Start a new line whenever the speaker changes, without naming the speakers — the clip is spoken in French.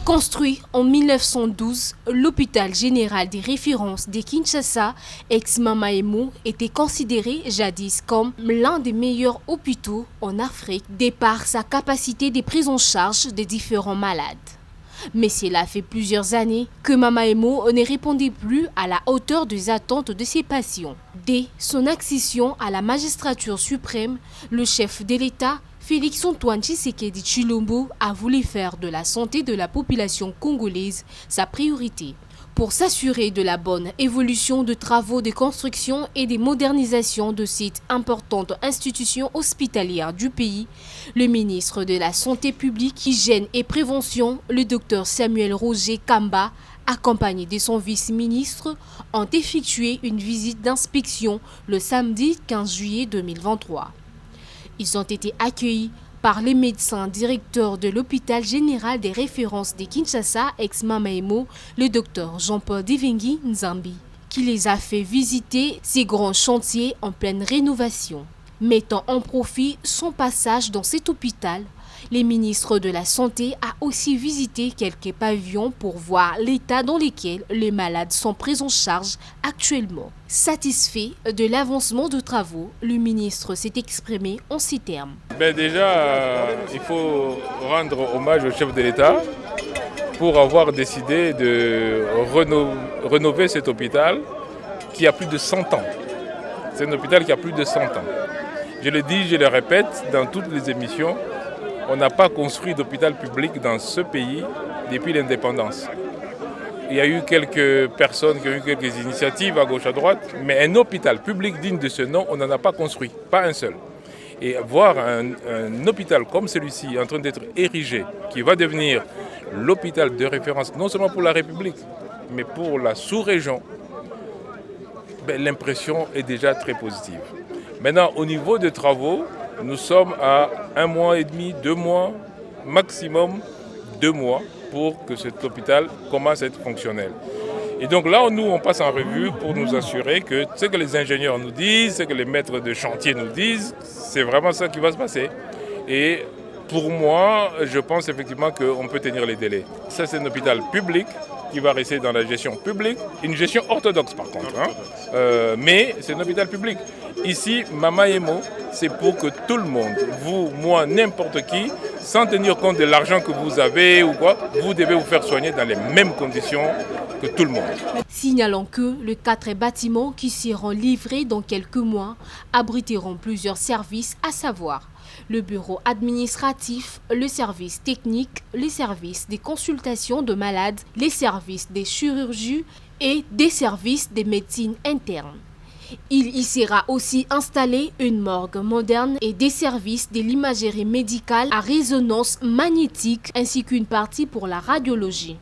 Construit en 1912, l'hôpital général des références de Kinshasa, ex-Mamaemo, était considéré jadis comme l'un des meilleurs hôpitaux en Afrique, de par sa capacité de prise en charge des différents malades. Mais cela fait plusieurs années que Mamaemo ne répondait plus à la hauteur des attentes de ses patients. Dès son accession à la magistrature suprême, le chef de l'État, Félix-Antoine Tshisekedi Tshilombo, a voulu faire de la santé de la population congolaise sa priorité. Pour s'assurer de la bonne évolution de travaux de construction et de modernisation de cette importante institution hospitalière du pays, le ministre de la Santé publique, Hygiène et Prévention, le Dr Samuel Roger Kamba, accompagné de son vice-ministre, ont effectué une visite d'inspection le samedi 15 juillet 2023. Ils ont été accueillis par les médecins directeurs de l'hôpital général des références de Kinshasa, ex-Mamaemo, le docteur Jean-Paul Divengi Nzambi, qui les a fait visiter ces grands chantiers en pleine rénovation. Mettant en profit son passage dans cet hôpital, le ministre de la Santé a aussi visité quelques pavillons pour voir l'état dans lequel les malades sont pris en charge actuellement. Satisfait de l'avancement de travaux, le ministre s'est exprimé en ces termes.
Il faut rendre hommage au chef de l'État pour avoir décidé de rénover cet hôpital qui a plus de 100 ans. C'est un hôpital qui a plus de 100 ans. Je le dis, je le répète dans toutes les émissions, on n'a pas construit d'hôpital public dans ce pays depuis l'indépendance. Il y a eu quelques personnes qui ont eu quelques initiatives à gauche à droite, mais un hôpital public digne de ce nom, on n'en a pas construit, pas un seul. Et voir un hôpital comme celui-ci en train d'être érigé, qui va devenir l'hôpital de référence, non seulement pour la République, mais pour la sous-région, l'impression est déjà très positive. Maintenant, au niveau des travaux, nous sommes à 1 mois et demi, 2 mois, maximum 2 mois pour que cet hôpital commence à être fonctionnel. Et donc là, nous, on passe en revue pour nous assurer que ce que les ingénieurs nous disent, ce que les maîtres de chantier nous disent, c'est vraiment ça qui va se passer. Et pour moi, je pense effectivement qu'on peut tenir les délais. Ça, c'est un hôpital public qui va rester dans la gestion publique, une gestion orthodoxe par contre, mais c'est un hôpital public. Ici, Mamaemo, c'est pour que tout le monde, vous, moi, n'importe qui, sans tenir compte de l'argent que vous avez ou quoi, vous devez vous faire soigner dans les mêmes conditions que tout le monde.
Signalons que les 4 bâtiments qui seront livrés dans quelques mois abriteront plusieurs services, à savoir le bureau administratif, le service technique, les services des consultations de malades, les services des chirurgies et des services de médecine interne. Il y sera aussi installé une morgue moderne et des services de l'imagerie médicale à résonance magnétique ainsi qu'une partie pour la radiologie.